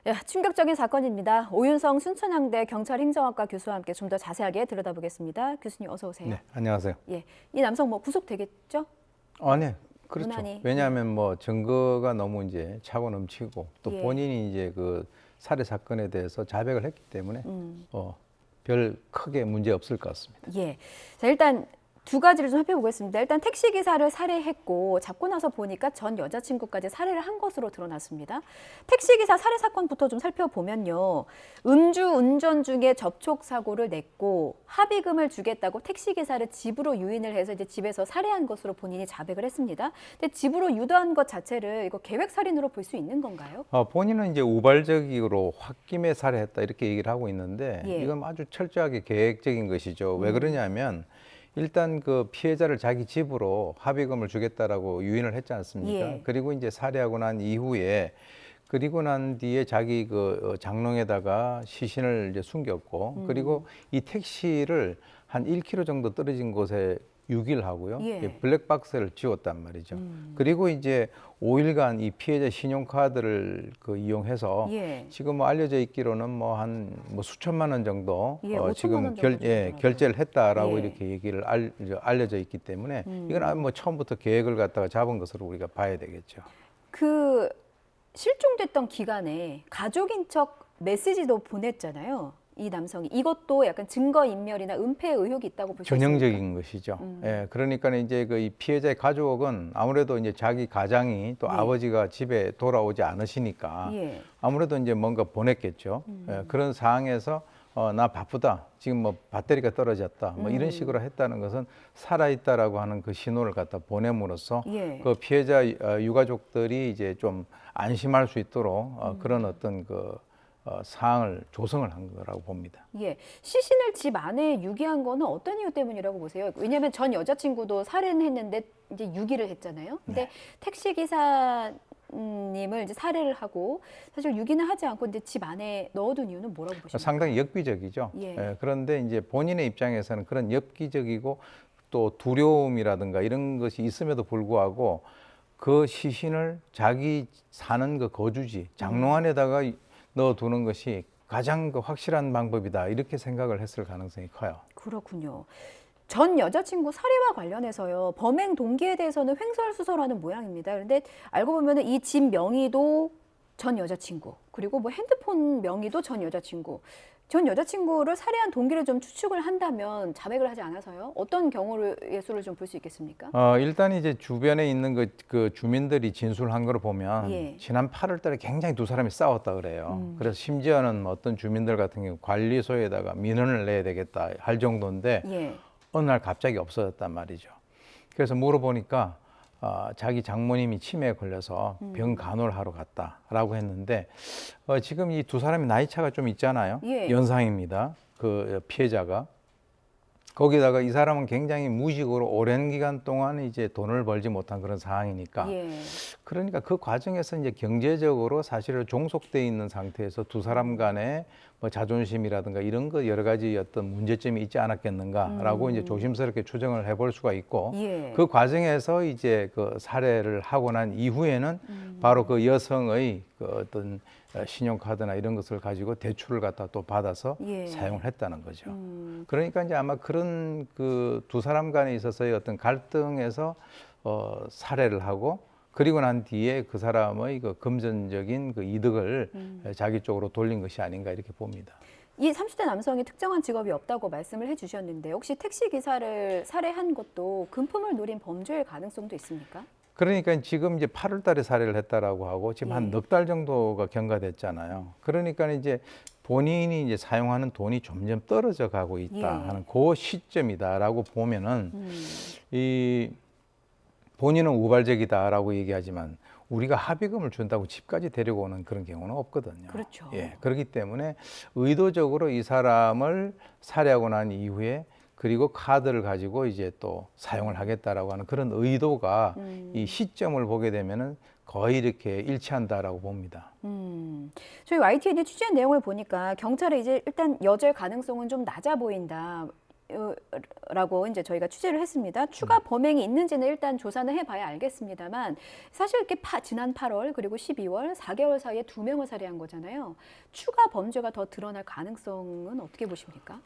야, 충격적인 사건입니다. 오윤성 순천향대 경찰행정학과 교수와 함께 좀 더 자세하게 들여다보겠습니다. 교수님 어서 오세요. 네, 안녕하세요. 예, 이 남성 뭐 구속되겠죠? 네, 그렇죠. 무난히. 왜냐하면 뭐 증거가 너무 이제 차고 넘치고 또 예. 본인이 이제 그 살해 사건에 대해서 자백을 했기 때문에 별 크게 문제 없을 것 같습니다. 예. 자, 일단 두 가지를 좀 살펴보겠습니다. 일단 택시 기사를 살해했고 잡고 나서 보니까 전 여자친구까지 살해를 한 것으로 드러났습니다. 택시 기사 살해 사건부터 좀 살펴보면요. 음주 운전 중에 접촉 사고를 냈고 합의금을 주겠다고 택시 기사를 집으로 유인을 해서 이제 집에서 살해한 것으로 본인이 자백을 했습니다. 근데 집으로 유도한 것 자체를 이거 계획 살인으로 볼 수 있는 건가요? 본인은 이제 우발적으로 홧김에 살해했다 이렇게 얘기를 하고 있는데 예. 이건 아주 철저하게 계획적인 것이죠. 왜 그러냐면 일단 그 피해자를 자기 집으로 합의금을 주겠다라고 유인을 했지 않습니까? 예. 그리고 이제 살해하고 난 이후에 그리고 난 뒤에 자기 그 장롱에다가 시신을 이제 숨겼고 그리고 이 택시를 한 1km 정도 떨어진 곳에 유기를 하고요. 예. 이 블랙박스를 지웠단 말이죠. 그리고 이제 5일간 이 피해자 신용카드를 그 이용해서 예. 지금 뭐 알려져 있기로는 뭐 한 뭐 수천만 원 정도 예, 5천만 원 정도 결제를 했다라고 예. 이렇게 얘기를 알려져 있기 때문에 이건 뭐 처음부터 계획을 갖다가 잡은 것으로 우리가 봐야 되겠죠. 그 실종됐던 기간에 가족인 척 메시지도 보냈잖아요. 이 남성이 이것도 약간 증거 인멸이나 은폐 의혹이 있다고 볼 수 있습니까? 전형적인 것이죠. 예, 그러니까 이제 그 이 피해자의 가족은 아무래도 이제 자기 가장이 또 예. 아버지가 집에 돌아오지 않으시니까 예. 아무래도 이제 뭔가 보냈겠죠. 예, 그런 상황에서 나 바쁘다. 지금 뭐 배터리가 떨어졌다. 뭐 이런 식으로 했다는 것은 살아있다라고 하는 그 신호를 갖다 보냄으로써 예. 그 피해자 유가족들이 이제 좀 안심할 수 있도록 그런 어떤 그 사항을 조성을 한 거라고 봅니다. 예. 시신을 집 안에 유기한 거는 어떤 이유 때문이라고 보세요? 왜냐하면 전 여자친구도 살해는 했는데 이제 유기를 했잖아요. 근데 택시 기사님을 이제 살해를 하고 사실 유기는 하지 않고 이제 집 안에 넣어둔 이유는 뭐라고 보십니까? 상당히 엽기적이죠. 예. 그런데 이제 본인의 입장에서는 그런 엽기적이고 또 두려움이라든가 이런 것이 있음에도 불구하고 그 시신을 자기 사는 그 거주지 장롱 안에다가 넣어두는 것이 가장 그 확실한 방법이다 이렇게 생각을 했을 가능성이 커요. 그렇군요. 전 여자친구 살해와 관련해서요. 범행 동기에 대해서는 횡설수설하는 모양입니다. 그런데 알고 보면 이 집 명의도 전 여자친구, 그리고 뭐 핸드폰 명의도 전 여자친구. 전 여자친구를 살해한 동기를 좀 추측을 한다면 자백을 하지 않아서요. 어떤 경우를 예수를 좀 볼 수 있겠습니까? 일단 이제 주변에 있는 그 주민들이 진술한 걸 보면 예. 지난 8월 달에 굉장히 두 사람이 싸웠다 그래요. 그래서 심지어는 뭐 어떤 주민들 같은 경우 관리소에다가 민원을 내야 되겠다 할 정도인데 예. 어느 날 갑자기 없어졌단 말이죠. 그래서 물어보니까 자기 장모님이 치매에 걸려서 병 간호를 하러 갔다라고 했는데 지금 이 두 사람이 나이 차가 좀 있잖아요. 예. 연상입니다. 그 피해자가. 거기다가 이 사람은 굉장히 무직으로 오랜 기간 동안 이제 돈을 벌지 못한 그런 상황이니까 예. 그러니까 그 과정에서 이제 경제적으로 사실은 종속돼 있는 상태에서 두 사람 간에 뭐 자존심이라든가 이런 거 여러 가지 어떤 문제점이 있지 않았겠는가라고 이제 조심스럽게 추정을 해볼 수가 있고 예. 그 과정에서 이제 그 살해를 하고 난 이후에는 바로 그 여성의 그 어떤 신용카드나 이런 것을 가지고 대출을 갖다 또 받아서 예. 사용을 했다는 거죠. 그러니까 이제 아마 그런 그 두 사람 간에 있어서의 어떤 갈등에서 살해를 하고 그리고 난 뒤에 그 사람의 그 금전적인 그 이득을 자기 쪽으로 돌린 것이 아닌가 이렇게 봅니다. 이 30대 남성이 특정한 직업이 없다고 말씀을 해주셨는데 혹시 택시 기사를 살해한 것도 금품을 노린 범죄의 가능성도 있습니까? 그러니까 지금 이제 8월 달에 살해를 했다라고 하고 지금 예. 한 넉 달 정도가 경과됐잖아요. 그러니까 이제 본인이 이제 사용하는 돈이 점점 떨어져 가고 있다 예. 하는 그 시점이다라고 보면은 이 본인은 우발적이다라고 얘기하지만 우리가 합의금을 준다고 집까지 데리고 오는 그런 경우는 없거든요. 그렇죠. 예, 그렇기 때문에 의도적으로 이 사람을 살해하고 난 이후에 그리고 카드를 가지고 이제 또 사용을 하겠다라고 하는 그런 의도가 이 시점을 보게 되면은 거의 이렇게 일치한다라고 봅니다. 저희 YTN이 취재한 내용을 보니까 경찰이 이제 일단 여죄 가능성은 좀 낮아 보인다. 라고 이제 저희가 취재를 했습니다. 추가 범행이 있는지는 일단 조사는 해봐야 알겠습니다만 사실 이렇게 지난 8월 그리고 12월 4개월 사이에 2명을 살해한 거잖아요. 추가 범죄가 더 드러날 가능성은 어떻게 보십니까?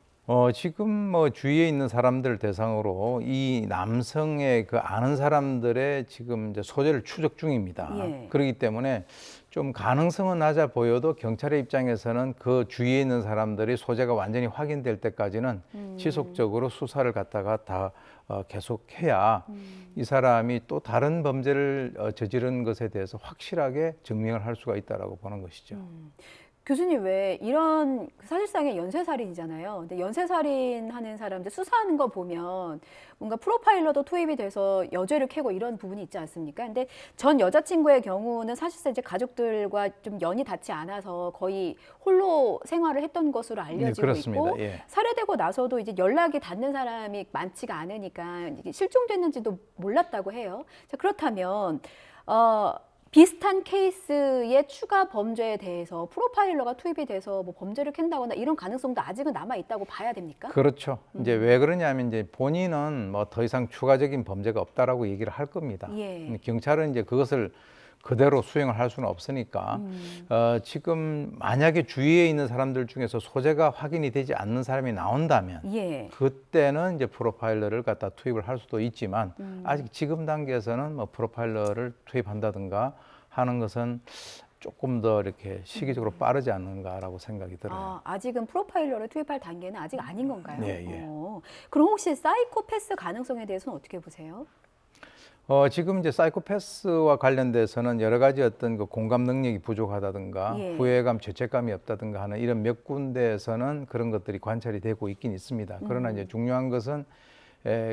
지금 뭐 주위에 있는 사람들 대상으로 이 남성의 그 아는 사람들의 지금 이제 소재를 추적 중입니다. 예. 그렇기 때문에 좀 가능성은 낮아 보여도 경찰의 입장에서는 그 주위에 있는 사람들이 소재가 완전히 확인될 때까지는 지속적으로 수사를 갖다가 다 계속해야 이 사람이 또 다른 범죄를 저지른 것에 대해서 확실하게 증명을 할 수가 있다라고 보는 것이죠. 교수님 왜 이런 사실상의 연쇄살인이잖아요. 근데 연쇄살인 하는 사람들 수사하는 거 보면 뭔가 프로파일러도 투입이 돼서 여죄를 캐고 이런 부분이 있지 않습니까? 근데 전 여자친구의 경우는 사실상 이제 가족들과 좀 연이 닿지 않아서 거의 홀로 생활을 했던 것으로 알려지고 그렇습니다. 있고 예. 살해되고 나서도 이제 연락이 닿는 사람이 많지가 않으니까 이게 실종됐는지도 몰랐다고 해요. 자, 그렇다면 비슷한 케이스의 추가 범죄에 대해서 프로파일러가 투입이 돼서 뭐 범죄를 캔다거나 이런 가능성도 아직은 남아 있다고 봐야 됩니까? 그렇죠. 이제 왜 그러냐면 이제 본인은 뭐 더 이상 추가적인 범죄가 없다라고 얘기를 할 겁니다. 예. 경찰은 이제 그것을 그대로 수행을 할 수는 없으니까 지금 만약에 주위에 있는 사람들 중에서 소재가 확인이 되지 않는 사람이 나온다면 예. 그때는 이제 프로파일러를 갖다 투입을 할 수도 있지만 아직 지금 단계에서는 뭐 프로파일러를 투입한다든가 하는 것은 조금 더 이렇게 시기적으로 빠르지 않는가라고 생각이 들어요. 아직은 프로파일러를 투입할 단계는 아직 아닌 건가요? 네, 예. 그럼 혹시 사이코패스 가능성에 대해서는 어떻게 보세요? 지금 이제 사이코패스와 관련돼서는 여러 가지 어떤 그 공감 능력이 부족하다든가 예. 후회감, 죄책감이 없다든가 하는 이런 몇 군데에서는 그런 것들이 관찰이 되고 있긴 있습니다. 그러나 이제 중요한 것은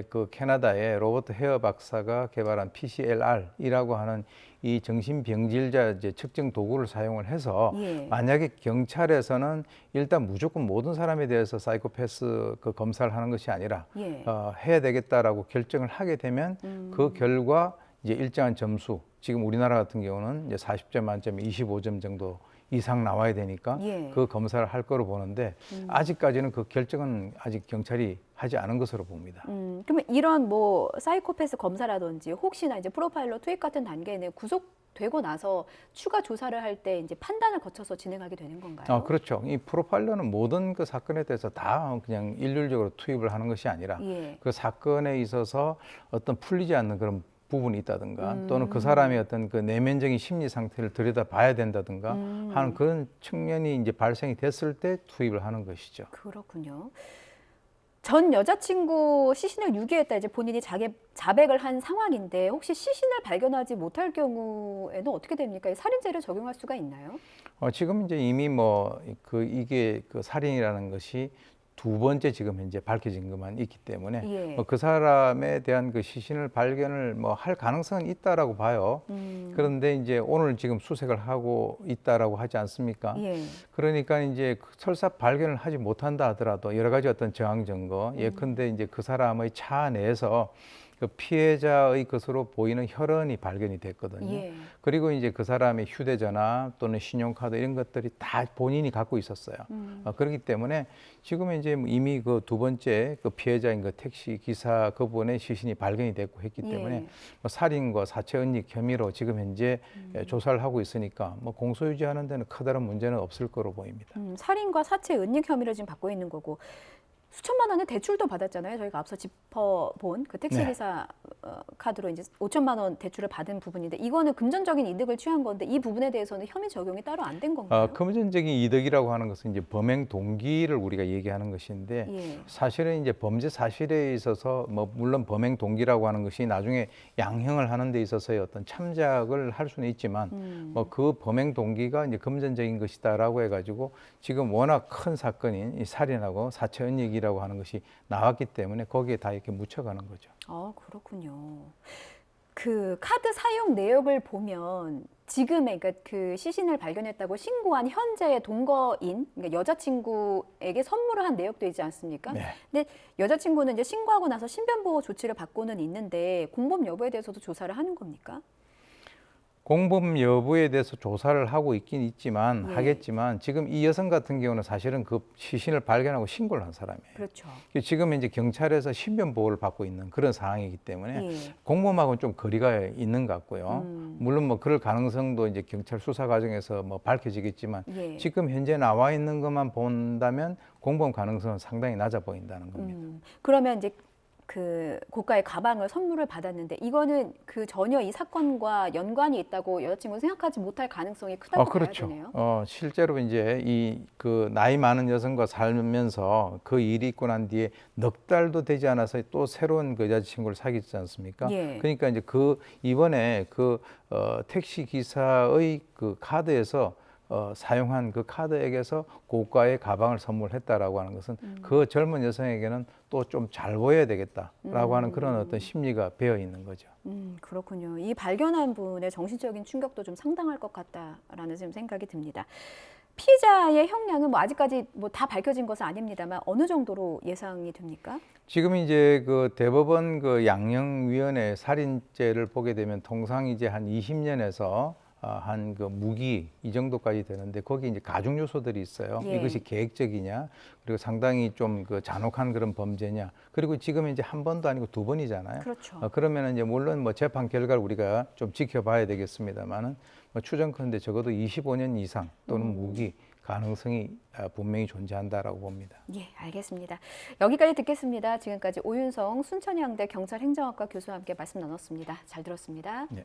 그 캐나다의 로버트 헤어 박사가 개발한 PCLR이라고 하는 이 정신병질자 이제 측정 도구를 사용을 해서 예. 만약에 경찰에서는 일단 무조건 모든 사람에 대해서 사이코패스 그 검사를 하는 것이 아니라 예. 해야 되겠다라고 결정을 하게 되면 그 결과 이제 일정한 점수, 지금 우리나라 같은 경우는 이제 40점 만점에 25점 정도 이상 나와야 되니까 예. 그 검사를 할 거로 보는데 아직까지는 그 결정은 아직 경찰이 하지 않은 것으로 봅니다. 그러면 이런 뭐 사이코패스 검사라든지 혹시나 이제 프로파일러 투입 같은 단계는 구속되고 나서 추가 조사를 할 때 이제 판단을 거쳐서 진행하게 되는 건가요? 그렇죠. 이 프로파일러는 모든 그 사건에 대해서 다 그냥 일률적으로 투입을 하는 것이 아니라 예. 그 사건에 있어서 어떤 풀리지 않는 그런 부분이 있다든가 또는 그 사람의 어떤 그 내면적인 심리 상태를 들여다 봐야 된다든가 하는 그런 측면이 이제 발생이 됐을 때 투입을 하는 것이죠. 그렇군요. 전 여자친구 시신을 유기했다 이제 본인이 자백을 한 상황인데 혹시 시신을 발견하지 못할 경우에는 어떻게 됩니까? 살인죄를 적용할 수가 있나요? 지금 이제 이미 뭐 이게 그 살인이라는 것이 두 번째 지금 현재 밝혀진 것만 있기 때문에 예. 그 사람에 대한 그 시신을 발견을 뭐 할 가능성은 있다라고 봐요. 그런데 이제 오늘 지금 수색을 하고 있다라고 하지 않습니까? 예. 그러니까 이제 설사 발견을 하지 못한다 하더라도 여러 가지 어떤 정황 증거, 예컨대 이제 그 사람의 차 내에서 그 피해자의 것으로 보이는 혈흔이 발견이 됐거든요. 예. 그리고 이제 그 사람의 휴대전화 또는 신용카드 이런 것들이 다 본인이 갖고 있었어요. 그렇기 때문에 지금 이제 이미 그 두 번째 그 피해자인 그 택시 기사 그분의 시신이 발견이 됐고 했기 때문에 예. 뭐 살인과 사체 은닉 혐의로 지금 현재 조사를 하고 있으니까 뭐 공소유지하는 데는 커다란 문제는 없을 거로 보입니다. 살인과 사체 은닉 혐의를 지금 받고 있는 거고 수천만 원의 대출도 받았잖아요. 저희가 앞서 짚어본 그 택시기사 카드로 이제 5천만 원 대출을 받은 부분인데 이거는 금전적인 이득을 취한 건데 이 부분에 대해서는 혐의 적용이 따로 안 된 건가요? 금전적인 이득이라고 하는 것은 이제 범행 동기를 우리가 얘기하는 것인데 예. 사실은 이제 범죄 사실에 있어서 뭐 물론 범행 동기라고 하는 것이 나중에 양형을 하는 데 있어서의 어떤 참작을 할 수는 있지만 뭐 그 범행 동기가 이제 금전적인 것이다라고 해가지고 지금 워낙 큰 사건인 이 살인하고 사체 은닉이라고 하는 것이 나왔기 때문에 거기에 다 이렇게 묻혀가는 거죠. 그렇군요. 그 카드 사용 내역을 보면 지금의 그러니까 그 시신을 발견했다고 신고한 현재의 동거인 그러니까 여자친구에게 선물을 한 내역도 있지 않습니까? 네. 근데 여자친구는 이제 신고하고 나서 신변보호 조치를 받고는 있는데 공범 여부에 대해서도 조사를 하는 겁니까? 공범 여부에 대해서 조사를 하고 있긴 있지만 예. 하겠지만 지금 이 여성 같은 경우는 사실은 그 시신을 발견하고 신고를 한 사람이에요. 그렇죠. 지금 이제 경찰에서 신변 보호를 받고 있는 그런 상황이기 때문에 예. 공범하고는 좀 거리가 있는 것 같고요. 음. 물론 뭐 그럴 가능성도 이제 경찰 수사 과정에서 뭐 밝혀지겠지만 예. 지금 현재 나와 있는 것만 본다면 공범 가능성은 상당히 낮아 보인다는 겁니다. 그러면 이제 그 고가의 가방을 선물을 받았는데 이거는 그 전혀 이 사건과 연관이 있다고 여자친구는 생각하지 못할 가능성이 크다고 봐야 그렇죠. 되네요. 실제로 이제 이 그 나이 많은 여성과 살면서 그 일이 있고 난 뒤에 넉 달도 되지 않아서 또 새로운 그 여자친구를 사귀지 않습니까? 예. 그러니까 이제 그 이번에 그 택시 기사의 그 카드에서 사용한 그 카드액에서 고가의 가방을 선물했다라고 하는 것은 그 젊은 여성에게는 또 좀 잘 보여야 되겠다라고 하는 그런 어떤 심리가 배어 있는 거죠. 그렇군요. 이 발견한 분의 정신적인 충격도 좀 상당할 것 같다라는 지금 생각이 듭니다. 피해자의 형량은 뭐 아직까지 뭐 다 밝혀진 것은 아닙니다만 어느 정도로 예상이 됩니까? 지금 이제 그 대법원 그 양형위원회 살인죄를 보게 되면 통상 이제 한 20년에서 한 그 무기 이 정도까지 되는데 거기 이제 가중 요소들이 있어요. 예. 이것이 계획적이냐, 그리고 상당히 좀 그 잔혹한 그런 범죄냐, 그리고 지금 이제 한 번도 아니고 두 번이잖아요. 그렇죠. 그러면 이제 물론 뭐 재판 결과를 우리가 좀 지켜봐야 되겠습니다만은 뭐 추정컨대 적어도 25년 이상 또는 무기 가능성이 분명히 존재한다라고 봅니다. 예, 알겠습니다. 여기까지 듣겠습니다. 지금까지 오윤성 순천향대 경찰행정학과 교수와 함께 말씀 나눴습니다. 잘 들었습니다. 네.